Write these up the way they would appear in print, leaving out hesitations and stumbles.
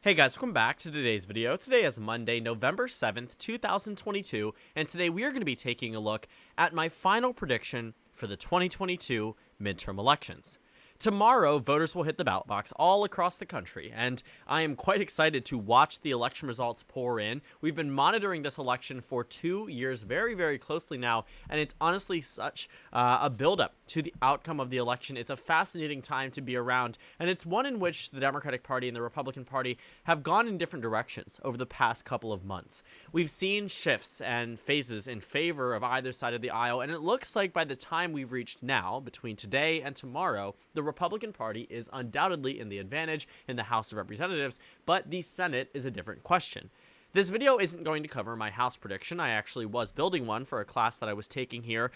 Hey guys, welcome back to today's video. Today is Monday, November 7th, 2022, and today we are going to be taking a look at my final prediction for the 2022 midterm elections. Tomorrow, voters will hit the ballot box all across the country, and I am quite excited to watch the election results pour in. We've been monitoring this election for 2 years very, very closely now, and it's honestly such a buildup to the outcome of the election. It's a fascinating time to be around, and it's one in which the Democratic Party and the Republican Party have gone in different directions over the past couple of months. We've seen shifts and phases in favor of either side of the aisle, and it looks like by the time we've reached now, between today and tomorrow, the Republican Party is undoubtedly in the advantage in the House of Representatives, but the Senate is a different question. This video isn't going to cover my House prediction. I actually was building one for a class that I was taking here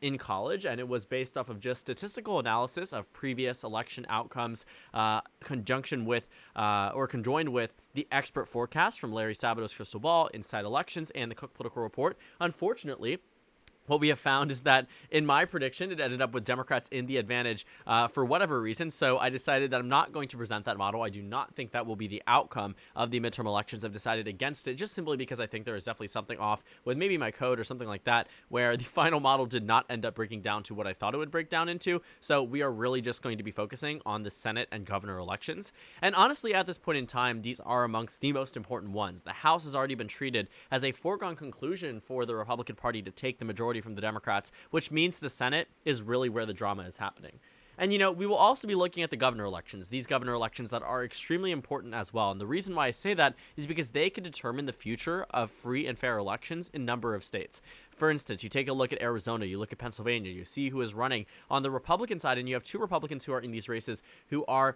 in college, and it was based off of just statistical analysis of previous election outcomes, conjoined with the expert forecast from Larry Sabato's Crystal Ball, Inside Elections, and the Cook Political Report. Unfortunately, what we have found is that in my prediction, it ended up with Democrats in the advantage for whatever reason. So I decided that I'm not going to present that model. I do not think that will be the outcome of the midterm elections. I've decided against it just simply because I think there is definitely something off with maybe my code or something like that, where the final model did not end up breaking down to what I thought it would break down into. So we are really just going to be focusing on the Senate and governor elections. And honestly, at this point in time, these are amongst the most important ones. The House has already been treated as a foregone conclusion for the Republican Party to take the majority from the Democrats, which means the Senate is really where the drama is happening. And, we will also be looking at the governor elections, these governor elections that are extremely important as well. And the reason why I say that is because they could determine the future of free and fair elections in a number of states. For instance, you take a look at Arizona, you look at Pennsylvania, you see who is running on the Republican side, and you have two Republicans who are in these races who are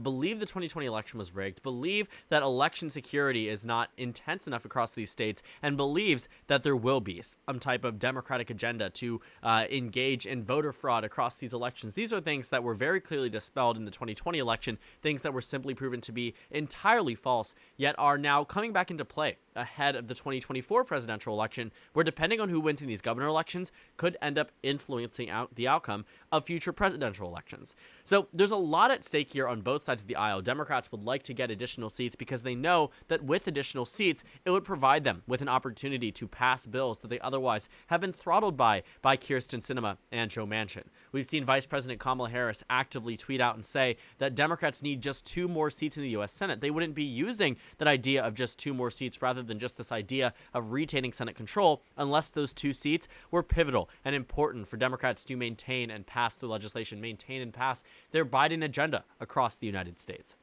believe the 2020 election was rigged, believe that election security is not intense enough across these states, and believes that there will be some type of Democratic agenda to engage in voter fraud across these elections. These are things that were very clearly dispelled in the 2020 election, things that were simply proven to be entirely false, yet are now coming back into play ahead of the 2024 presidential election, where depending on who wins in these governor elections could end up influencing the outcome of future presidential elections. So there's a lot at stake here on both sides of the aisle. Democrats would like to get additional seats because they know that with additional seats, it would provide them with an opportunity to pass bills that they otherwise have been throttled by Kyrsten Sinema and Joe Manchin. We've seen Vice President Kamala Harris actively tweet out and say that Democrats need just 2 more seats in the U.S. Senate. They wouldn't be using that idea of just 2 more seats rather than just this idea of retaining Senate control unless those 2 seats were pivotal and important for Democrats to maintain and pass the legislation, maintain and pass their Biden agenda across the United States.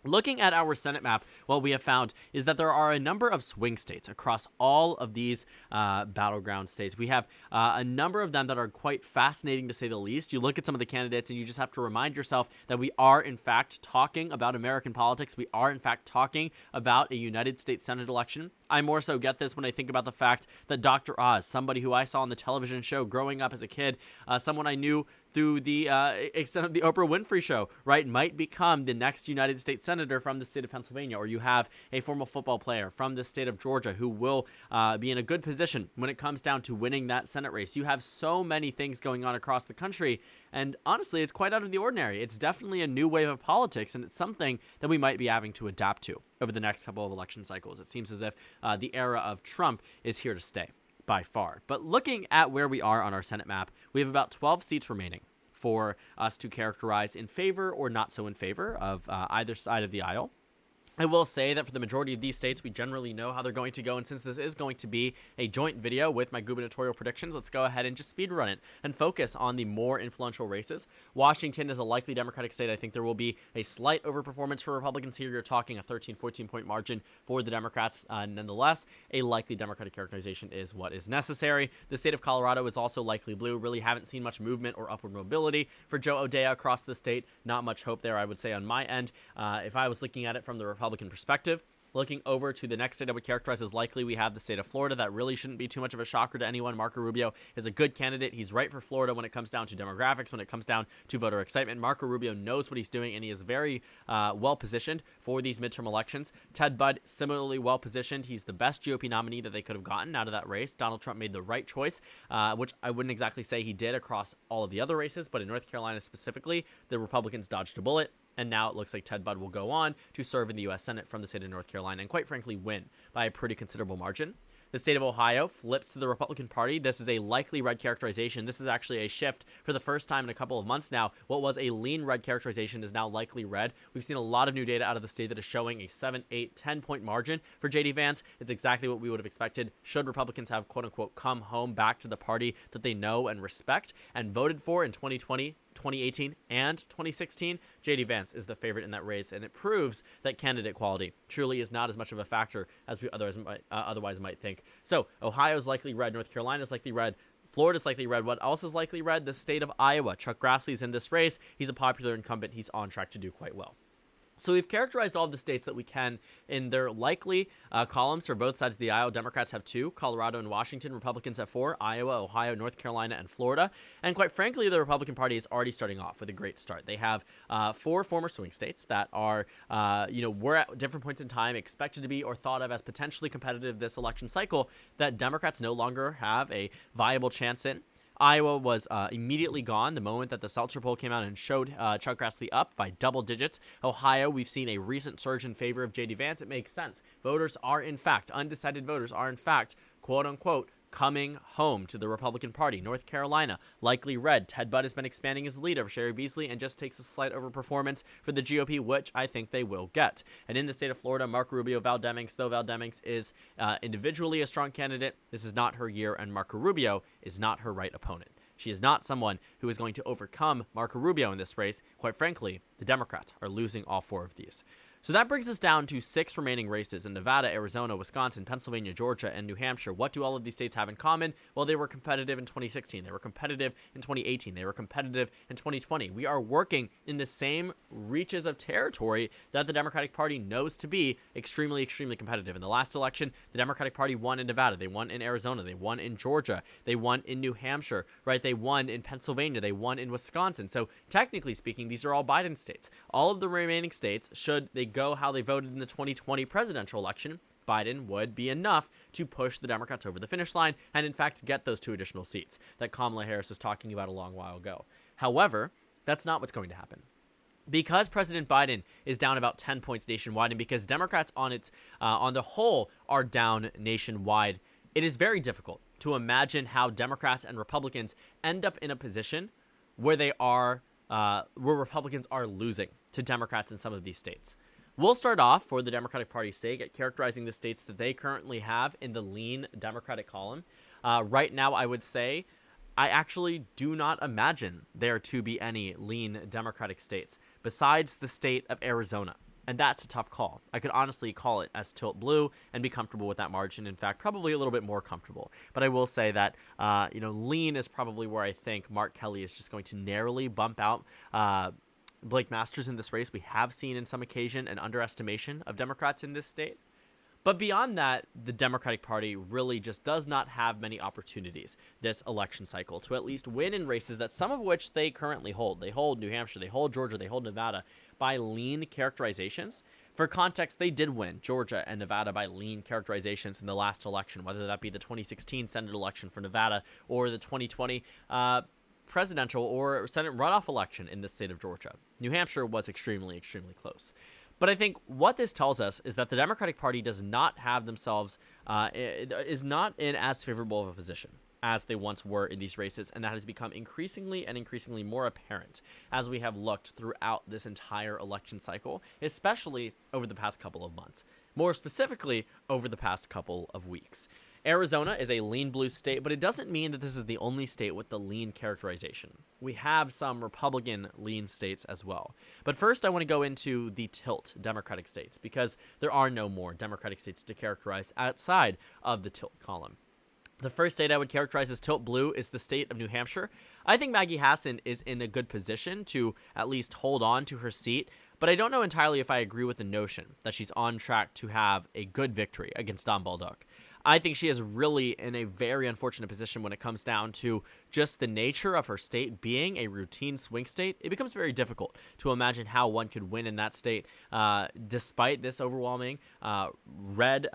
Looking at our Senate map, what we have found is that there are a number of swing states across all of these battleground states. We have a number of them that are quite fascinating, to say the least. You look at some of the candidates and you just have to remind yourself that we are, in fact, talking about American politics. We are, in fact, talking about a United States Senate election. I more so get this when I think about the fact that Dr. Oz, somebody who I saw on the television show growing up as a kid, someone I knew through the extent of the Oprah Winfrey Show, right, might become the next United States Senator from the state of Pennsylvania. Or you have a former football player from the state of Georgia who will be in a good position when it comes down to winning that Senate race. You have so many things going on across the country, and honestly, it's quite out of the ordinary. It's definitely a new wave of politics, and it's something that we might be having to adapt to over the next couple of election cycles. It seems as if the era of Trump is here to stay, by far. But looking at where we are on our Senate map, we have about 12 seats remaining for us to characterize in favor or not so in favor of either side of the aisle. I will say that for the majority of these states, we generally know how they're going to go, and since this is going to be a joint video with my gubernatorial predictions, let's go ahead and just speed run it and focus on the more influential races. Washington is a likely Democratic state. I think there will be a slight overperformance for Republicans here. You're talking a 13-14 point margin for the Democrats. Nonetheless, a likely Democratic characterization is what is necessary. The state of Colorado is also likely blue. Really haven't seen much movement or upward mobility for Joe O'Dea across the state. Not much hope there, I would say, on my end. If I was looking at it from the Republican perspective, looking over to the next state I would characterize as likely, we have the state of Florida. That really shouldn't be too much of a shocker to anyone. Marco Rubio is a good candidate. He's right for Florida when it comes down to demographics, when it comes down to voter excitement. Marco Rubio knows what he's doing, and he is very well positioned for these midterm elections. Ted Budd, similarly well positioned. He's the best GOP nominee that they could have gotten out of that race. Donald Trump made the right choice, which I wouldn't exactly say he did across all of the other races, but in North Carolina specifically, the Republicans dodged a bullet. And now it looks like Ted Budd will go on to serve in the U.S. Senate from the state of North Carolina and, quite frankly, win by a pretty considerable margin. The state of Ohio flips to the Republican Party. This is a likely red characterization. This is actually a shift for the first time in a couple of months now. What was a lean red characterization is now likely red. We've seen a lot of new data out of the state that is showing a 7, 8, 10-point margin for J.D. Vance. It's exactly what we would have expected should Republicans have, quote-unquote, come home back to the party that they know and respect and voted for in 2020, 2018, and 2016. J.D. Vance is the favorite in that race, and it proves that candidate quality truly is not as much of a factor as we otherwise might think. So Ohio's likely red, North Carolina's likely red, Florida's likely red. What else is likely red? The state of Iowa. Chuck Grassley's in this race. He's a popular incumbent. He's on track to do quite well. So we've characterized all of the states that we can in their likely columns for both sides of the aisle. Democrats have 2, Colorado and Washington. Republicans have 4, Iowa, Ohio, North Carolina, and Florida. And quite frankly, the Republican Party is already starting off with a great start. They have 4 former swing states that are, were at different points in time expected to be or thought of as potentially competitive this election cycle that Democrats no longer have a viable chance in. Iowa was immediately gone the moment that the Seltzer poll came out and showed Chuck Grassley up by double digits. Ohio, we've seen a recent surge in favor of J.D. Vance. It makes sense. Undecided voters are in fact, quote unquote, coming home to the Republican Party. North Carolina, likely red. Ted Budd has been expanding his lead over Sherry Beasley and just takes a slight overperformance for the GOP, which I think they will get. And in the state of Florida, Marco Rubio, Val Demings, though Val Demings is individually a strong candidate, this is not her year, and Marco Rubio is not her right opponent. She is not someone who is going to overcome Marco Rubio in this race. Quite frankly, the Democrats are losing all 4 of these. So that brings us down to 6 remaining races in Nevada, Arizona, Wisconsin, Pennsylvania, Georgia, and New Hampshire. What do all of these states have in common? Well, they were competitive in 2016. They were competitive in 2018. They were competitive in 2020. We are working in the same reaches of territory that the Democratic Party knows to be extremely, extremely competitive. In the last election, the Democratic Party won in Nevada. They won in Arizona. They won in Georgia. They won in New Hampshire, right? They won in Pennsylvania. They won in Wisconsin. So technically speaking, these are all Biden states. All of the remaining states, should they go how they voted in the 2020 presidential election, Biden would be enough to push the Democrats over the finish line and, in fact, get those 2 additional seats that Kamala Harris was talking about a long while ago. However, that's not what's going to happen. Because President Biden is down about 10 points nationwide and because Democrats on the whole are down nationwide, it is very difficult to imagine how Democrats and Republicans end up in a position where where Republicans are losing to Democrats in some of these states. We'll start off, for the Democratic Party's sake, at characterizing the states that they currently have in the lean Democratic column. Right now, I would say I actually do not imagine there to be any lean Democratic states besides the state of Arizona. And that's a tough call. I could honestly call it as tilt blue and be comfortable with that margin. In fact, probably a little bit more comfortable. But I will say that, lean is probably where I think Mark Kelly is just going to narrowly bump out Blake Masters in this race. We have seen in some occasion an underestimation of Democrats in this state. But beyond that, the Democratic Party really just does not have many opportunities this election cycle to at least win in races that some of which they currently hold. They hold New Hampshire, they hold Georgia, they hold Nevada by lean characterizations. For context, they did win Georgia and Nevada by lean characterizations in the last election, whether that be the 2016 Senate election for Nevada or the 2020 presidential or Senate runoff election in the state of Georgia. New Hampshire was extremely, extremely close. But I think what this tells us is that the Democratic Party does not have themselves, is not in as favorable of a position as they once were in these races, and that has become increasingly and increasingly more apparent as we have looked throughout this entire election cycle, especially over the past couple of months, more specifically over the past couple of weeks. Arizona is a lean blue state, but it doesn't mean that this is the only state with the lean characterization. We have some Republican lean states as well. But first, I want to go into the tilt Democratic states, because there are no more Democratic states to characterize outside of the tilt column. The first state I would characterize as tilt blue is the state of New Hampshire. I think Maggie Hassan is in a good position to at least hold on to her seat, but I don't know entirely if I agree with the notion that she's on track to have a good victory against Don Baldock. I think she is really in a very unfortunate position when it comes down to just the nature of her state being a routine swing state. It becomes very difficult to imagine how one could win in that state despite this overwhelming red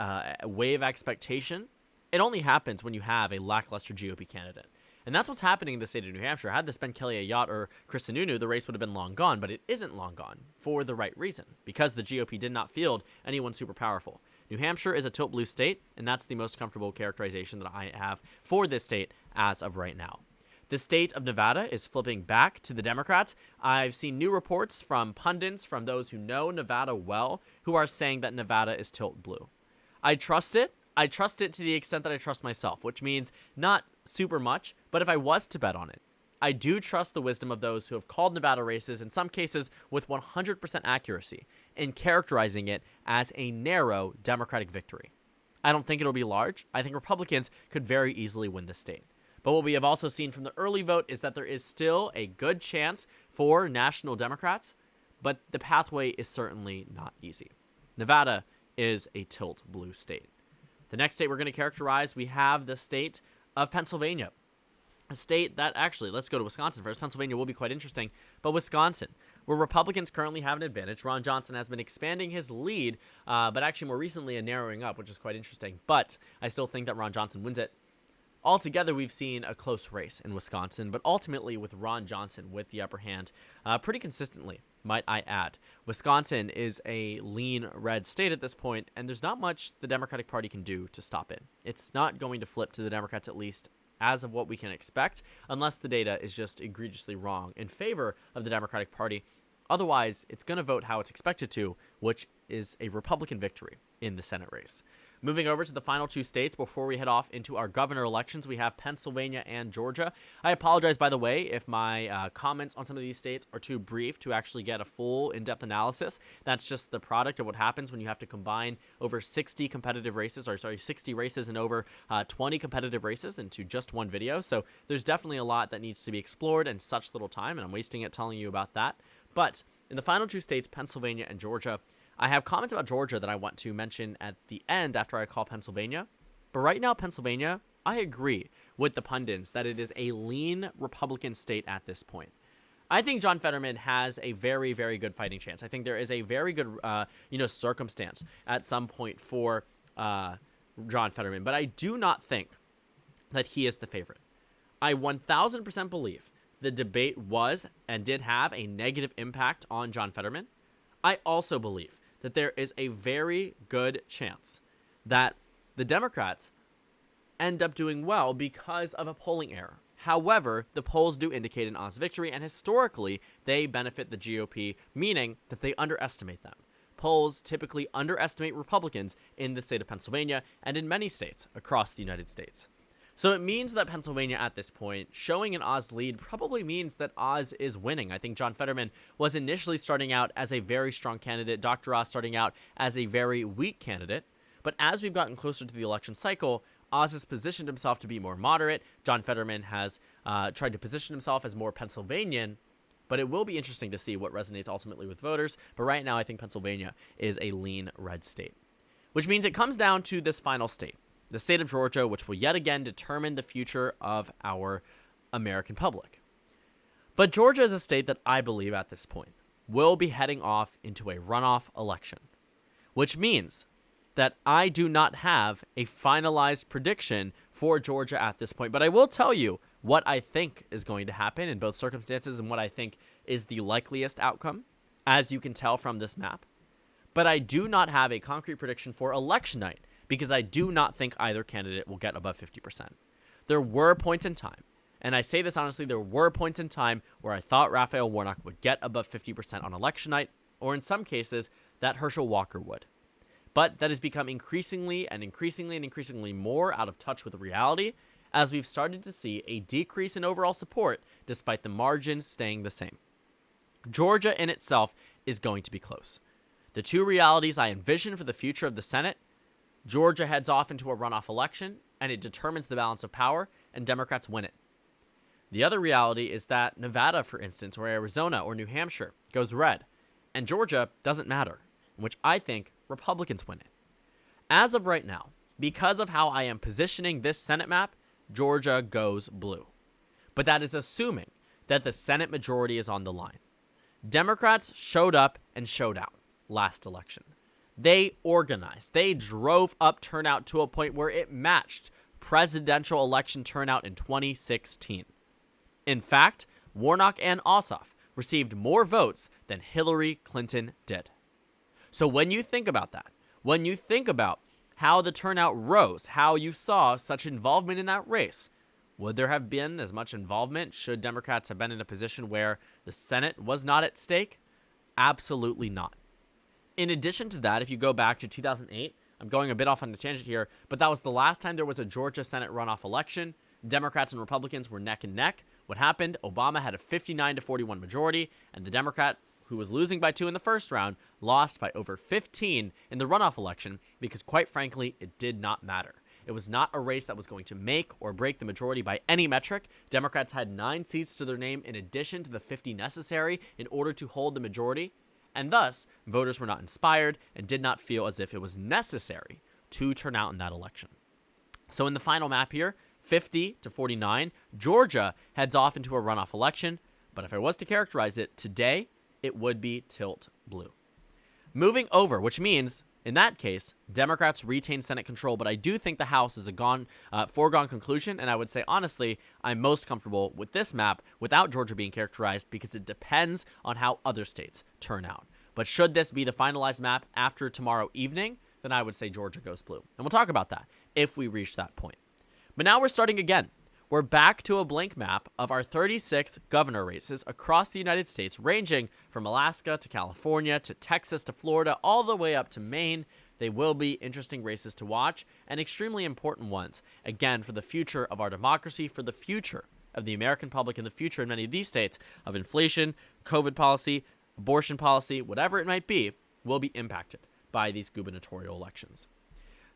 wave expectation. It only happens when you have a lackluster GOP candidate. And that's what's happening in the state of New Hampshire. Had this been Kelly Ayotte or Chris Sununu, the race would have been long gone, but it isn't long gone for the right reason, because the GOP did not field anyone super powerful. New Hampshire is a tilt blue state, and that's the most comfortable characterization that I have for this state as of right now. The state of Nevada is flipping back to the Democrats. I've seen new reports from pundits, from those who know Nevada well, who are saying that Nevada is tilt blue. I trust it. I trust it to the extent that I trust myself, which means not super much, but if I was to bet on it, I do trust the wisdom of those who have called Nevada races, in some cases with 100% accuracy, in characterizing it as a narrow Democratic victory. I don't think it'll be large. I think Republicans could very easily win the state. But what we have also seen from the early vote is that there is still a good chance for national Democrats, but the pathway is certainly not easy. Nevada is a tilt blue state. The next state we're going to characterize, we have the state of Pennsylvania. A state that actually, let's go to Wisconsin first. Pennsylvania will be quite interesting, but Wisconsin, where Republicans currently have an advantage. Ron Johnson has been expanding his lead, but actually more recently a narrowing up, which is quite interesting. But I still think that Ron Johnson wins it. Altogether, we've seen a close race in Wisconsin, but ultimately with Ron Johnson with the upper hand pretty consistently, might I add. Wisconsin is a lean red state at this point, and there's not much the Democratic Party can do to stop it. It's not going to flip to the Democrats, at least as of what we can expect, unless the data is just egregiously wrong in favor of the Democratic Party. Otherwise, it's going to vote how it's expected to, which is a Republican victory in the Senate race. Moving over to the final two states before we head off into our governor elections, we have Pennsylvania and Georgia. I apologize, by the way, if my comments on some of these states are too brief to actually get a full in-depth analysis. That's just the product of what happens when you have to combine over 60 competitive races, 60 races and over 20 competitive races into just one video. So there's definitely a lot that needs to be explored in such little time, and I'm wasting it telling you about that. But in the final two states, Pennsylvania and Georgia, I have comments about Georgia that I want to mention at the end after I call Pennsylvania. But right now, Pennsylvania, I agree with the pundits that it is a lean Republican state at this point. I think John Fetterman has a very, very good fighting chance. I think there is a very good, circumstance at some point for John Fetterman. But I do not think that he is the favorite. I 1,000% believe the debate was and did have a negative impact on John Fetterman. I also believe that there is a very good chance that the Democrats end up doing well because of a polling error. However, the polls do indicate an odds victory, and historically, they benefit the GOP, meaning that they underestimate them. Polls typically underestimate Republicans in the state of Pennsylvania and in many states across the United States. So it means that Pennsylvania at this point, showing an Oz lead probably means that Oz is winning. I think John Fetterman was initially starting out as a very strong candidate, Dr. Oz starting out as a very weak candidate. But as we've gotten closer to the election cycle, Oz has positioned himself to be more moderate. John Fetterman has tried to position himself as more Pennsylvanian. But it will be interesting to see what resonates ultimately with voters. But right now, I think Pennsylvania is a lean red state, which means it comes down to this final state. The state of Georgia, which will yet again determine the future of our American public. But Georgia is a state that I believe at this point will be heading off into a runoff election, which means that I do not have a finalized prediction for Georgia at this point. But I will tell you what I think is going to happen in both circumstances and what I think is the likeliest outcome, as you can tell from this map. But I do not have a concrete prediction for election night, because I do not think either candidate will get above 50%. There were points in time, and I say this honestly, there were points in time where I thought Raphael Warnock would get above 50% on election night, or in some cases, that Herschel Walker would. But that has become increasingly more out of touch with reality, as we've started to see a decrease in overall support despite the margins staying the same. Georgia in itself is going to be close. The two realities I envision for the future of the Senate: Georgia heads off into a runoff election, and it determines the balance of power, and Democrats win it. The other reality is that Nevada, for instance, or Arizona, or New Hampshire goes red, and Georgia doesn't matter, in which I think Republicans win it. As of right now, because of how I am positioning this Senate map, Georgia goes blue. But that is assuming that the Senate majority is on the line. Democrats showed up and showed out last election. They organized. They drove up turnout to a point where it matched presidential election turnout in 2016. In fact, Warnock and Ossoff received more votes than Hillary Clinton did. So when you think about that, when you think about how the turnout rose, how you saw such involvement in that race, would there have been as much involvement should Democrats have been in a position where the Senate was not at stake? Absolutely not. In addition to that, if you go back to 2008, I'm going a bit off on the tangent here, but that was the last time there was a Georgia Senate runoff election. Democrats and Republicans were neck and neck. What happened? Obama had a 59-41 majority, and the Democrat, who was losing by 2 in the first round, lost by over 15 in the runoff election because, quite frankly, it did not matter. It was not a race that was going to make or break the majority by any metric. Democrats had 9 seats to their name in addition to the 50 necessary in order to hold the majority, and thus, voters were not inspired and did not feel as if it was necessary to turn out in that election. So in the final map here, 50-49, Georgia heads off into a runoff election, but if I was to characterize it today, it would be tilt blue. Moving over, which means, in that case, Democrats retain Senate control, but I do think the House is a foregone conclusion, and I would say, honestly, I'm most comfortable with this map without Georgia being characterized because it depends on how other states turn out. But should this be the finalized map after tomorrow evening, then I would say Georgia goes blue. And we'll talk about that if we reach that point. But now we're starting again. We're back to a blank map of our 36 governor races across the United States, ranging from Alaska to California to Texas to Florida, all the way up to Maine. They will be interesting races to watch and extremely important ones, again, for the future of our democracy, for the future of the American public, and the future in many of these states of inflation, COVID policy, abortion policy, whatever it might be, will be impacted by these gubernatorial elections.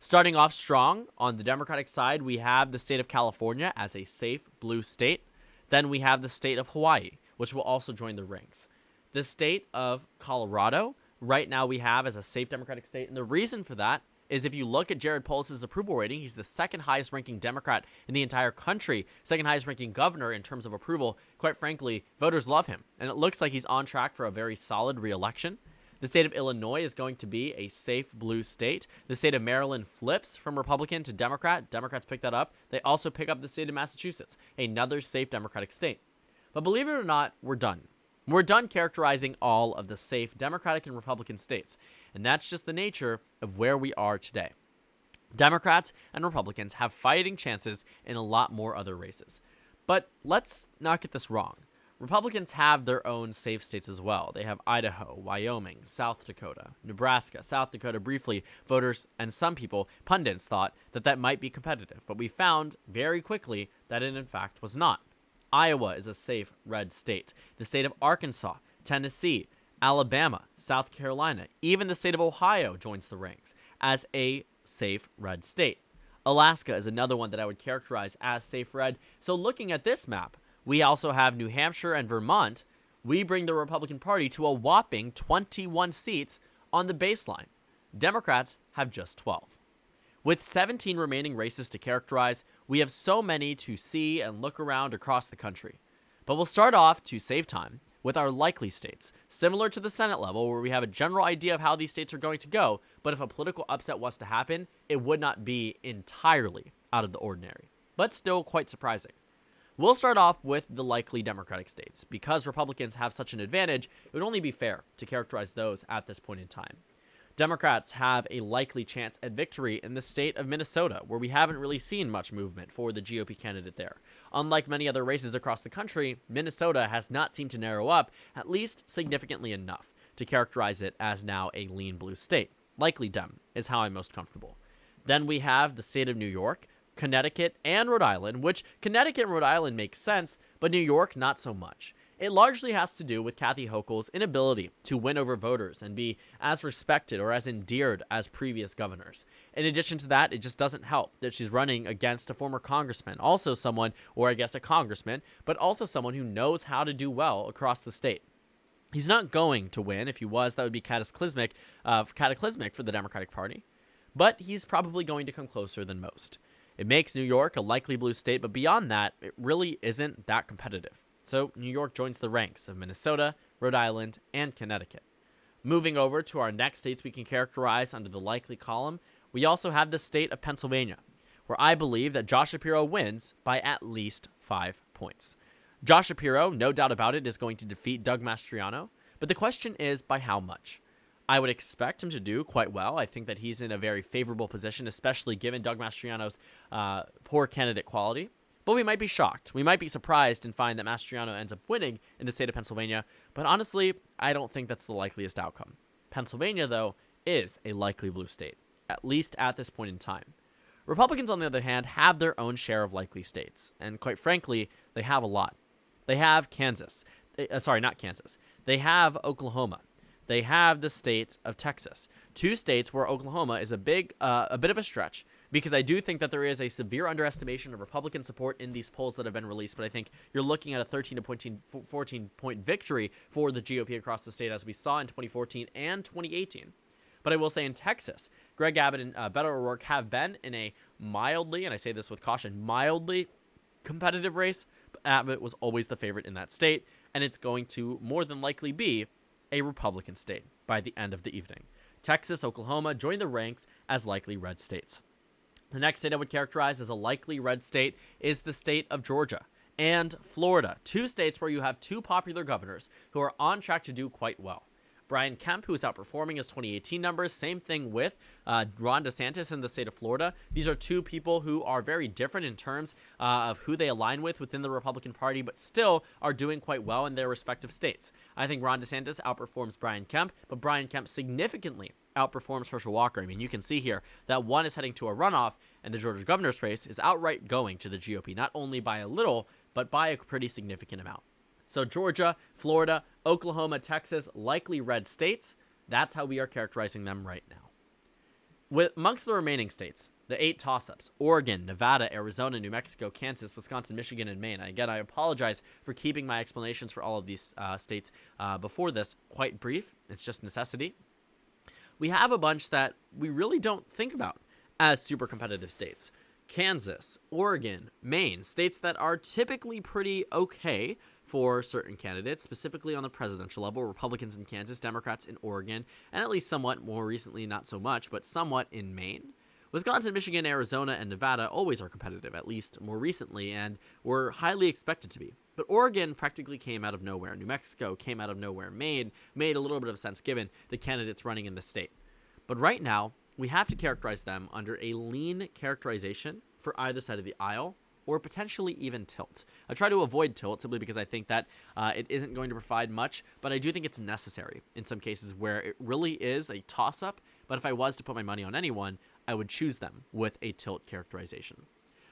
Starting off strong, on the Democratic side, we have the state of California as a safe blue state. Then we have the state of Hawaii, which will also join the ranks. The state of Colorado, right now we have as a safe Democratic state. And the reason for that is if you look at Jared Polis's approval rating, he's the second highest ranking Democrat in the entire country, second highest ranking governor in terms of approval. Quite frankly, voters love him. And it looks like he's on track for a very solid re-election. The state of Illinois is going to be a safe blue state. The state of Maryland flips from Republican to Democrat. Democrats pick that up. They also pick up the state of Massachusetts, another safe Democratic state. But believe it or not, we're done. We're done characterizing all of the safe Democratic and Republican states. And that's just the nature of where we are today. Democrats and Republicans have fighting chances in a lot more other races. But let's not get this wrong. Republicans have their own safe states as well. They have Idaho, Wyoming, South Dakota, Nebraska. South Dakota, briefly, voters and some people, pundits, thought that might be competitive. But we found very quickly that it in fact was not. Iowa is a safe red state. The state of Arkansas, Tennessee, Alabama, South Carolina, even the state of Ohio joins the ranks as a safe red state. Alaska is another one that I would characterize as safe red. So looking at this map, we also have New Hampshire and Vermont. We bring the Republican Party to a whopping 21 seats on the baseline. Democrats have just 12. With 17 remaining races to characterize, we have so many to see and look around across the country. But we'll start off, to save time, with our likely states, similar to the Senate level, where we have a general idea of how these states are going to go, but if a political upset was to happen, it would not be entirely out of the ordinary, but still quite surprising. We'll start off with the likely Democratic states. Because Republicans have such an advantage, it would only be fair to characterize those at this point in time. Democrats have a likely chance at victory in the state of Minnesota, where we haven't really seen much movement for the GOP candidate there. Unlike many other races across the country, Minnesota has not seemed to narrow up, at least significantly enough, to characterize it as now a lean blue state. Likely Dem is how I'm most comfortable. Then we have the state of New York, Connecticut, and Rhode Island, which Connecticut and Rhode Island makes sense, but New York not so much. It largely has to do with Kathy Hochul's inability to win over voters and be as respected or as endeared as previous governors. In addition to that, it just doesn't help that she's running against a former congressman, also someone, or I guess a congressman, but also someone who knows how to do well across the state. He's not going to win. If he was, that would be cataclysmic for the Democratic Party, but he's probably going to come closer than most. It makes New York a likely blue state, but beyond that, it really isn't that competitive. So New York joins the ranks of Minnesota, Rhode Island, and Connecticut. Moving over to our next states we can characterize under the likely column, we also have the state of Pennsylvania, where I believe that Josh Shapiro wins by at least 5 points. Josh Shapiro, no doubt about it, is going to defeat Doug Mastriano, but the question is by how much? I would expect him to do quite well. I think that he's in a very favorable position, especially given Doug Mastriano's poor candidate quality. But we might be shocked. We might be surprised and find that Mastriano ends up winning in the state of Pennsylvania. But honestly, I don't think that's the likeliest outcome. Pennsylvania, though, is a likely blue state, at least at this point in time. Republicans, on the other hand, have their own share of likely states. And quite frankly, they have a lot. They have Kansas. Not Kansas. They have Oklahoma. They have the state of Texas. 2 states where Oklahoma is a bit of a stretch, because I do think that there is a severe underestimation of Republican support in these polls that have been released. But I think you're looking at a 13 to 14 point victory for the GOP across the state, as we saw in 2014 and 2018. But I will say in Texas, Greg Abbott and Beto O'Rourke have been in a mildly, and I say this with caution, mildly competitive race. But Abbott was always the favorite in that state, and it's going to more than likely be a Republican state by the end of the evening. Texas, Oklahoma join the ranks as likely red states. The next state I would characterize as a likely red state is the state of Georgia and Florida, 2 states where you have 2 popular governors who are on track to do quite well. Brian Kemp, who is outperforming his 2018 numbers. Same thing with Ron DeSantis in the state of Florida. These are 2 people who are very different in terms of who they align with within the Republican Party, but still are doing quite well in their respective states. I think Ron DeSantis outperforms Brian Kemp, but Brian Kemp significantly outperforms Herschel Walker. I mean, you can see here that one is heading to a runoff, and the Georgia governor's race is outright going to the GOP, not only by a little, but by a pretty significant amount. So Georgia, Florida, Oklahoma, Texas, likely red states. That's how we are characterizing them right now. Amongst the remaining states, the 8 toss-ups: Oregon, Nevada, Arizona, New Mexico, Kansas, Wisconsin, Michigan, and Maine. And again, I apologize for keeping my explanations for all of these states before this quite brief. It's just necessity. We have a bunch that we really don't think about as super competitive states. Kansas, Oregon, Maine, states that are typically pretty okay for certain candidates, specifically on the presidential level. Republicans in Kansas, Democrats in Oregon, and at least somewhat more recently, not so much, but somewhat in Maine. Wisconsin, Michigan, Arizona, and Nevada always are competitive, at least more recently, and were highly expected to be. But Oregon practically came out of nowhere. New Mexico came out of nowhere. Maine made a little bit of sense given the candidates running in the state. But right now, we have to characterize them under a lean characterization for either side of the aisle, or potentially even tilt. I try to avoid tilt simply because I think that it isn't going to provide much, but I do think it's necessary in some cases where it really is a toss-up. But if I was to put my money on anyone, I would choose them with a tilt characterization.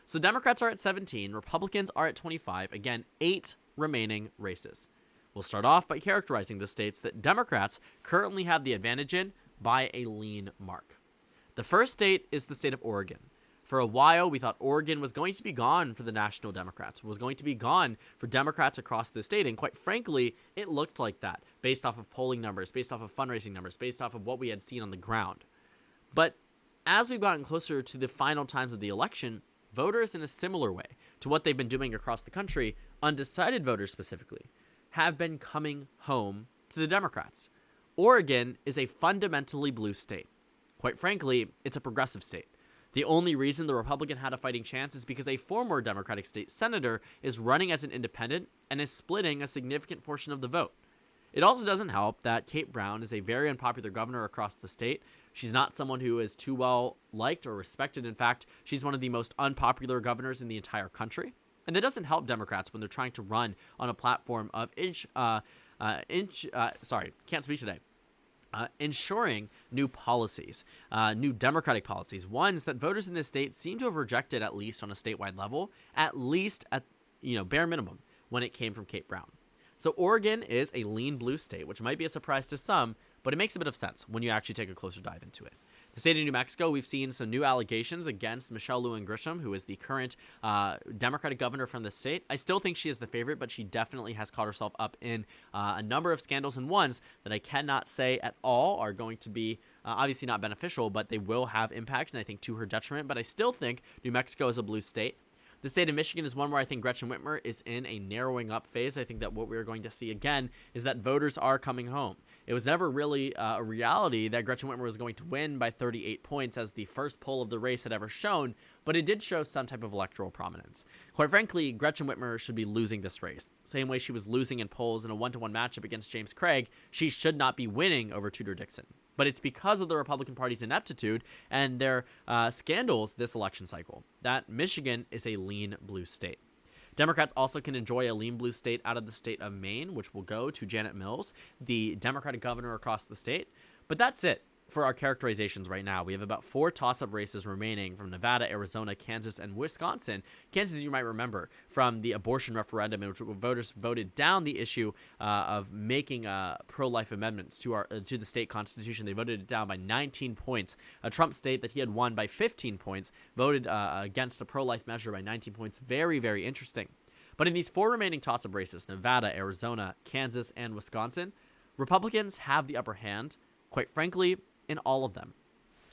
So Democrats are at 17, Republicans are at 25, again, 8 remaining races. We'll start off by characterizing the states that Democrats currently have the advantage in by a lean mark. The first state is the state of Oregon. For a while, we thought Oregon was going to be gone for the National Democrats, was going to be gone for Democrats across the state. And quite frankly, it looked like that based off of polling numbers, based off of fundraising numbers, based off of what we had seen on the ground. But as we've gotten closer to the final times of the election, voters, in a similar way to what they've been doing across the country, undecided voters specifically, have been coming home to the Democrats. Oregon is a fundamentally blue state. Quite frankly, it's a progressive state. The only reason the Republican had a fighting chance is because a former Democratic state senator is running as an independent and is splitting a significant portion of the vote. It also doesn't help that Kate Brown is a very unpopular governor across the state. She's not someone who is too well liked or respected. In fact, she's one of the most unpopular governors in the entire country. And that doesn't help Democrats when they're trying to run on a platform of ensuring new policies, new Democratic policies, ones that voters in this state seem to have rejected, at least on a statewide level, at least at bare minimum when it came from Kate Brown. So Oregon is a lean blue state, which might be a surprise to some, but it makes a bit of sense when you actually take a closer dive into it. The state of New Mexico, we've seen some new allegations against Michelle Lujan Grisham, who is the current Democratic governor from the state. I still think she is the favorite, but she definitely has caught herself up in a number of scandals, and ones that I cannot say at all are going to be obviously not beneficial, but they will have impact, and I think to her detriment. But I still think New Mexico is a blue state. The state of Michigan is one where I think Gretchen Whitmer is in a narrowing up phase. I think that what we're going to see again is that voters are coming home. It was never really a reality that Gretchen Whitmer was going to win by 38 points as the first poll of the race had ever shown, but it did show some type of electoral prominence. Quite frankly, Gretchen Whitmer should be losing this race. Same way she was losing in polls in a 1-to-1 matchup against James Craig, she should not be winning over Tudor Dixon. But it's because of the Republican Party's ineptitude and their scandals this election cycle that Michigan is a lean blue state. Democrats also can enjoy a lean blue state out of the state of Maine, which will go to Janet Mills, the Democratic governor across the state. But that's it for our characterizations right now. We have about 4 toss-up races remaining from Nevada, Arizona, Kansas, and Wisconsin. Kansas, you might remember, from the abortion referendum in which voters voted down the issue of making pro-life amendments to the state constitution. They voted it down by 19 points. A Trump state that he had won by 15 points voted against a pro-life measure by 19 points. Very, very interesting. But in these 4 remaining toss-up races, Nevada, Arizona, Kansas, and Wisconsin, Republicans have the upper hand, quite frankly, in all of them.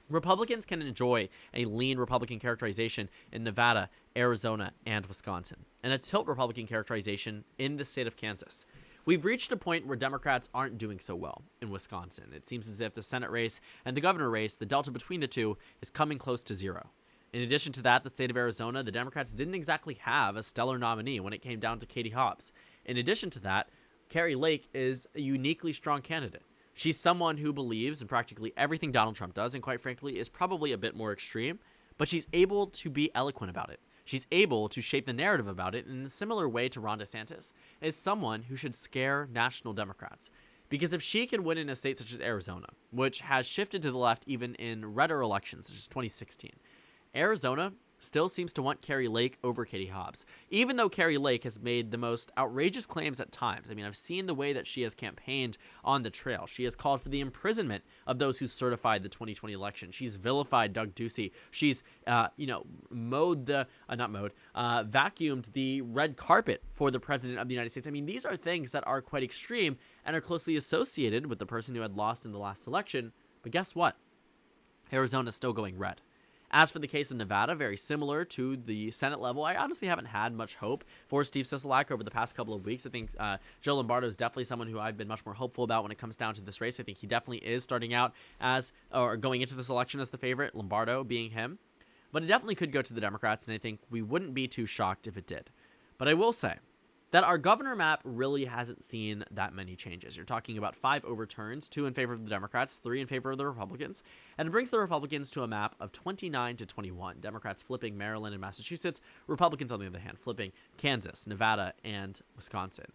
Republicans can enjoy a lean Republican characterization in Nevada, Arizona, and Wisconsin, and a tilt Republican characterization in the state of Kansas. We've reached a point where Democrats aren't doing so well in Wisconsin. It seems as if the Senate race and the governor race, the delta between the two, is coming close to 0. In addition to that, the state of Arizona, the Democrats didn't exactly have a stellar nominee when it came down to Katie Hobbs. In addition to that, Carrie Lake is a uniquely strong candidate. She's someone who believes in practically everything Donald Trump does, and quite frankly is probably a bit more extreme, but she's able to be eloquent about it. She's able to shape the narrative about it in a similar way to Ron DeSantis, is someone who should scare national Democrats. Because if she can win in a state such as Arizona, which has shifted to the left even in redder elections such as 2016, Arizona still seems to want Carrie Lake over Katie Hobbs, even though Carrie Lake has made the most outrageous claims at times. I mean, I've seen the way that she has campaigned on the trail. She has called for the imprisonment of those who certified the 2020 election. She's vilified Doug Ducey. She's, vacuumed the red carpet for the president of the United States. I mean, these are things that are quite extreme and are closely associated with the person who had lost in the last election. But guess what? Arizona's still going red. As for the case in Nevada, very similar to the Senate level, I honestly haven't had much hope for Steve Sisolak over the past couple of weeks. I think Joe Lombardo is definitely someone who I've been much more hopeful about when it comes down to this race. I think he definitely is starting out or going into this election as the favorite, Lombardo being him. But it definitely could go to the Democrats, and I think we wouldn't be too shocked if it did. But I will say that our governor map really hasn't seen that many changes. You're talking about 5 overturns, 2 in favor of the Democrats, 3 in favor of the Republicans, and it brings the Republicans to a map of 29-21. Democrats flipping Maryland and Massachusetts, Republicans, on the other hand, flipping Kansas, Nevada, and Wisconsin.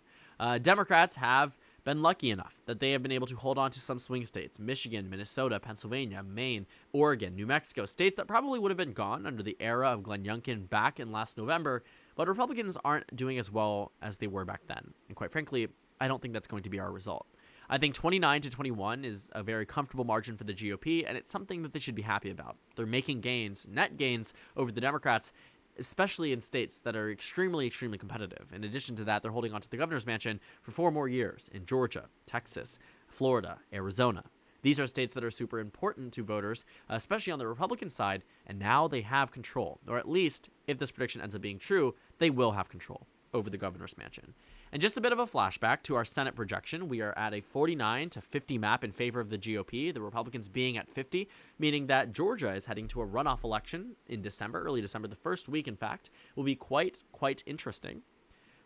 Democrats have been lucky enough that they have been able to hold on to some swing states: Michigan, Minnesota, Pennsylvania, Maine, Oregon, New Mexico, states that probably would have been gone under the era of Glenn Youngkin back in last November, but Republicans aren't doing as well as they were back then. And quite frankly, I don't think that's going to be our result. I think 29-21 is a very comfortable margin for the GOP, and it's something that they should be happy about. They're making gains, net gains, over the Democrats, especially in states that are extremely, extremely competitive. In addition to that, they're holding on to the governor's mansion for 4 more years in Georgia, Texas, Florida, Arizona. These are states that are super important to voters, especially on the Republican side, and now they have control. Or at least, if this prediction ends up being true, they will have control over the governor's mansion. And just a bit of a flashback to our Senate projection, we are at a 49-50 map in favor of the GOP, the Republicans being at 50, meaning that Georgia is heading to a runoff election in December, early December. The first week, in fact, will be quite interesting.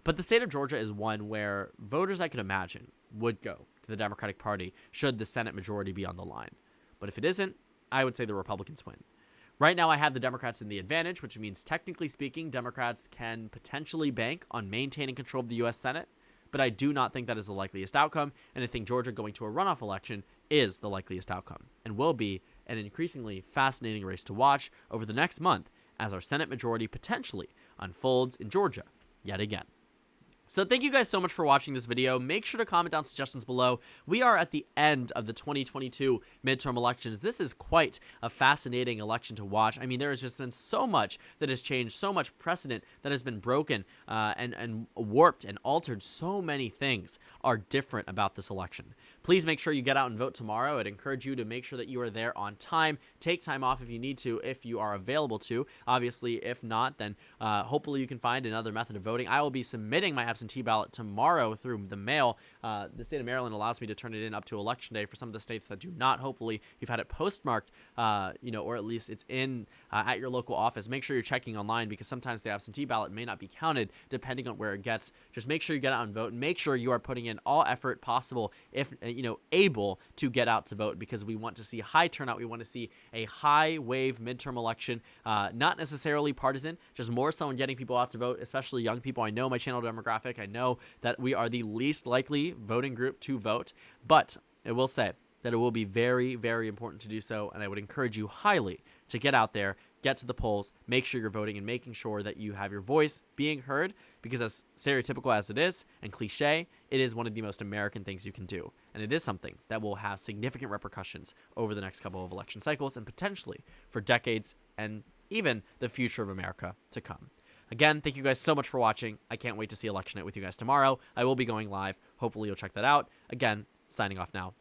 But the state of Georgia is one where voters, I could imagine, would go to the Democratic Party should the Senate majority be on the line. But if it isn't, I would say the Republicans win. Right now, I have the Democrats in the advantage, which means, technically speaking, Democrats can potentially bank on maintaining control of the U.S. Senate, but I do not think that is the likeliest outcome, and I think Georgia going to a runoff election is the likeliest outcome, and will be an increasingly fascinating race to watch over the next month as our Senate majority potentially unfolds in Georgia yet again. So thank you guys so much for watching this video. Make sure to comment down suggestions below. We are at the end of the 2022 midterm elections. This is quite a fascinating election to watch. I mean, there has just been so much that has changed, so much precedent that has been broken and warped and altered. So many things are different about this election. Please make sure you get out and vote tomorrow. I'd encourage you to make sure that you are there on time. Take time off if you need to, if you are available to. Obviously, if not, then hopefully you can find another method of voting. I will be submitting my absentee ballot tomorrow through the mail. The state of Maryland allows me to turn it in up to Election Day. For some of the states that do not, hopefully you've had it postmarked, or at least it's in at your local office. Make sure you're checking online, because sometimes the absentee ballot may not be counted depending on where it gets. Just make sure you get out and vote, and make sure you are putting in all effort possible, if able, to get out to vote, because we want to see high turnout. We want to see a high wave midterm election, not necessarily partisan, just more so in getting people out to vote, especially young people. I know my channel demographic. I know that we are the least likely voting group to vote, but I will say that it will be very, very important to do so, and I would encourage you highly to get out there, get to the polls, make sure you're voting, and making sure that you have your voice being heard, because as stereotypical as it is and cliche, it is one of the most American things you can do, and it is something that will have significant repercussions over the next couple of election cycles, and potentially for decades and even the future of America to come. Again, thank you guys so much for watching. I can't wait to see Election Night with you guys tomorrow. I will be going live. Hopefully you'll check that out. Again, signing off now.